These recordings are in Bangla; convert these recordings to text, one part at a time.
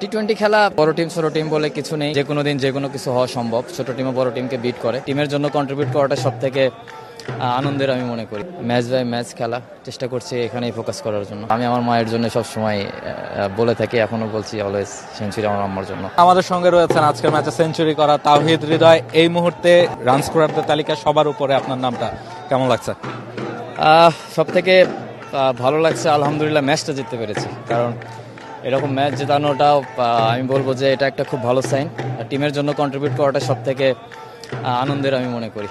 টি-20 খেলা বড় টিম ছোট টিম বলে কিছু নেই, যে কোনো দিন যে কোনো কিছু হওয়া সম্ভব। ছোট টিমও বড় টিমকে বিট করে, টিমের জন্য কন্ট্রিবিউট করাটা সব থেকে আনন্দের আমি মনে করি। ম্যাচ বাই ম্যাচ খেলা চেষ্টা করছি, এখানেই ফোকাস করার জন্য। আমি আমার মায়ের জন্য সব সময় বলে থাকি, এখনো বলছি, অলওয়েজ সেঞ্চুরি আমার আম্মার জন্য। আমাদের সঙ্গে রয়েছেন আজকের ম্যাচে সেঞ্চুরি করা তাওহিদ হৃদয়। এই মুহূর্তে রান স্কোরারদের তালিকা সবার উপরে, আপনার নামটা কেমন লাগছে? সব থেকে ভালো লাগছে আলহামদুলিল্লাহ ম্যাচটা জিততে পেরেছি, কারণ এরকম ম্যাচ জেতানোটাও আমি বলবো যে এটা একটা খুব ভালো সাইন। টিমের জন্য কন্ট্রিবিউট করাটা সব থেকে আনন্দের আমি মনে করি।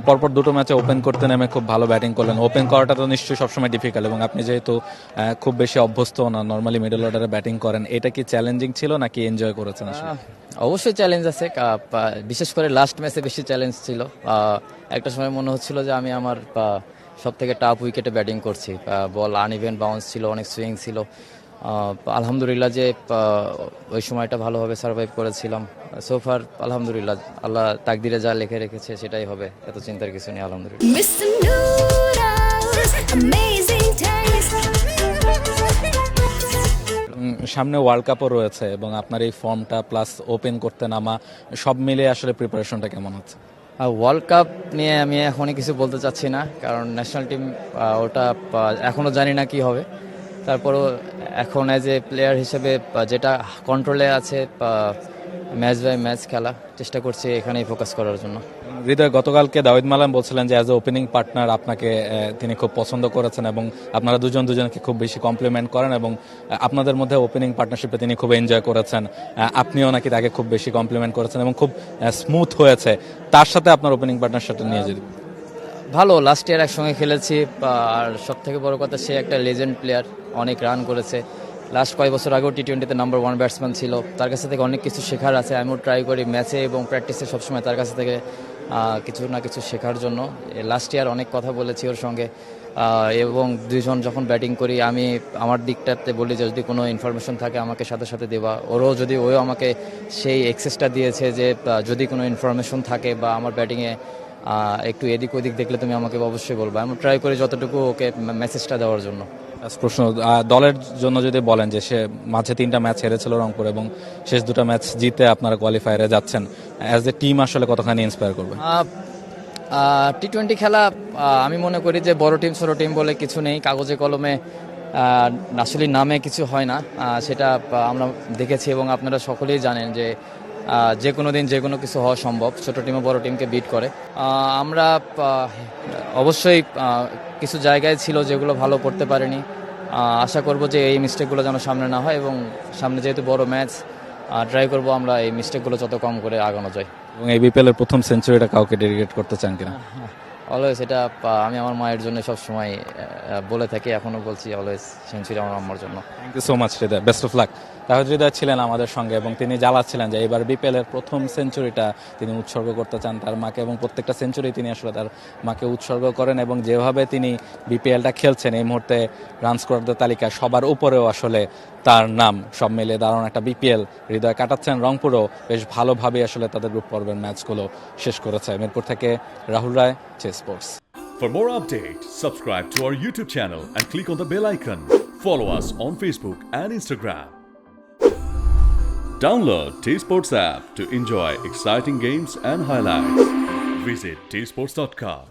পরপর দুটো ম্যাচে ওপেন করতে নেমে খুব ভালো ব্যাটিং করলেন। ওপেন করাটা তো নিশ্চয়ই সবসময় ডিফিকাল্ট, এবং আপনি যেহেতু খুব বেশি অভ্যস্ত না, নর্মালি মিডল অর্ডারে ব্যাটিং করেন, এটা কি চ্যালেঞ্জিং ছিল নাকি এনজয় করেছেন? অবশ্যই চ্যালেঞ্জ আছে, বিশেষ করে লাস্ট ম্যাচে বেশি চ্যালেঞ্জ ছিল। একটা সময় মনে হচ্ছিল যে আমি আমার সব থেকে টাফ উইকেটে ব্যাটিং করছি। বল আনইভেন বাউন্স ছিল, অনেক সুইং ছিল। আলহামদুলিল্লাহ যে ওই সময়টা ভালোভাবে সার্ভাইভ করেছিলাম। সোফার আলহামদুলিল্লাহ, আল্লাহ তাকদিরে যা লিখে রেখেছে সেটাই হবে, এত চিন্তার কিছু নেই আলহামদুলিল্লাহ। সামনে ওয়ার্ল্ড কাপও রয়েছে এবং আপনার এই ফর্মটা প্লাস ওপেন করতে নামা সব মিলে আসলে প্রিপারেশনটা কেমন হচ্ছে? ওয়ার্ল্ড কাপ নিয়ে আমি এখনই কিছু বলতে চাচ্ছি না, কারণ ন্যাশনাল টিম ওটা এখনও জানি না কি হবে। তারপরও এখন অ্যাজ এ প্লেয়ার হিসেবে যেটা কন্ট্রোলে আছে, ম্যাচ বাই ম্যাচ খেলা চেষ্টা করছি, এখানেই ফোকাস করার জন্য। হৃদয়, গতকালকে দাউদ মালাম বলছিলেন যে অ্যাজ এ ওপেনিং পার্টনার আপনাকে তিনি খুব পছন্দ করেছেন এবং আপনারা দুজনকে খুব বেশি কমপ্লিমেন্ট করেন, এবং আপনাদের মধ্যে ওপেনিং পার্টনারশিপে তিনি খুব এনজয় করেছেন। আপনিও নাকি তাকে খুব বেশি কমপ্লিমেন্ট করেছেন এবং খুব স্মুথ হয়েছে। তার সাথে আপনার ওপেনিং পার্টনারশিপটা নিয়ে যদি ভালো, লাস্ট ইয়ার একসঙ্গে খেলেছি, আর সব থেকে বড় কথা সে একটা লেজেন্ড প্লেয়ার, অনেক রান করেছে। লাস্ট কয়েক বছর আগেও টি-20তে নাম্বার 1 ব্যাটসম্যান ছিল। তার কাছ থেকে অনেক কিছু শেখার আছে। আমিও ট্রাই করি ম্যাচে এবং প্র্যাকটিসে সবসময় তার কাছ থেকে কিছু না কিছু শেখার জন্য। লাস্ট ইয়ার অনেক কথা বলেছি ওর সঙ্গে, এবং দুইজন যখন ব্যাটিং করি আমি আমার দিকটাতে বলি যে যদি কোনো ইনফরমেশন থাকে আমাকে সাথে সাথে দেওয়া। ওও আমাকে সেই অ্যাক্সেসটা দিয়েছে যে যদি কোনো ইনফরমেশন থাকে বা আমার ব্যাটিংয়ে একটু এদিক ওদিক দেখলে তুমি আমাকে অবশ্যই বলবো। আমি ট্রাই করি যতটুকু ওকে মেসেজটা দেওয়ার জন্য। প্রশ্ন, দলের জন্য যদি বলেন যে সে মাঝে 3টা ম্যাচ হেরেছিল রংপুর এবং শেষ 2টা ম্যাচ জিতে আপনারা কোয়ালিফায়ারে যাচ্ছেন, অ্যাজ এ টিম আসলে কতখানি ইন্সপায়ার করবে? টি-20 খেলা আমি মনে করি যে বড় টিম ছোট টিম বলে কিছু নেই, কাগজে কলমে আসলে নামে কিছু হয় না। সেটা আমরা দেখেছি এবং আপনারা সকলেই জানেন যে যে কোনো দিন যে কোনো কিছু হওয়া সম্ভব। ছোট টিমও বড় টিমকে বিট করে। আমরা অবশ্যই কিছু জায়গায় ছিল যেগুলো ভালো করতে পারিনি। আশা করব যে এই মিস্টেকগুলো যেন সামনে না হয়, এবং সামনে যেহেতু বড় ম্যাচ, ট্রাই করব আমরা এই মিস্টেকগুলো যত কম করে আগানো যায়। এবং এই বিপিএলের প্রথম সেঞ্চুরিটা কাউকে ডেডিকেট করতে চান কিনা? অলওয়েজ এটা আমি আমার মায়ের জন্য সব সময় বলে থাকি, এখনো বলছি, অলওয়েজ সেঞ্চুরি আমার আম্মার জন্য। Thank you so much Hridoy, best of luck. Tahid Hridoy ছিলেন আমাদের সঙ্গে এবং তিনি জ্বালাচ্ছিলেন যে এবার বিপিএলের প্রথম সেঞ্চুরিটা তিনি উৎসর্গ করতে চান তার মাকে, এবং প্রত্যেকটা সেঞ্চুরি তিনি আসলে তার মাকে উৎসর্গ করেন। এবং যেভাবে তিনি বিপিএলটা খেলছেন, এই মুহূর্তে রান স্কোরারদের তালিকায় সবার উপরেও আসলে তার নাম। সব মিলে দারুণ একটা বিপিএল হৃদয় কাটাচ্ছেন। রংপুরও বেশ ভালোভাবে আসলে তাদের গ্রুপ পর্বের ম্যাচগুলো শেষ করেছে। মিরপুর থেকে Rahul Roy, chess sports. For more updates, subscribe to our YouTube channel and click on the bell icon. Follow us on Facebook and Instagram. Download T-Sports app to enjoy exciting games and highlights. Visit tsports.com.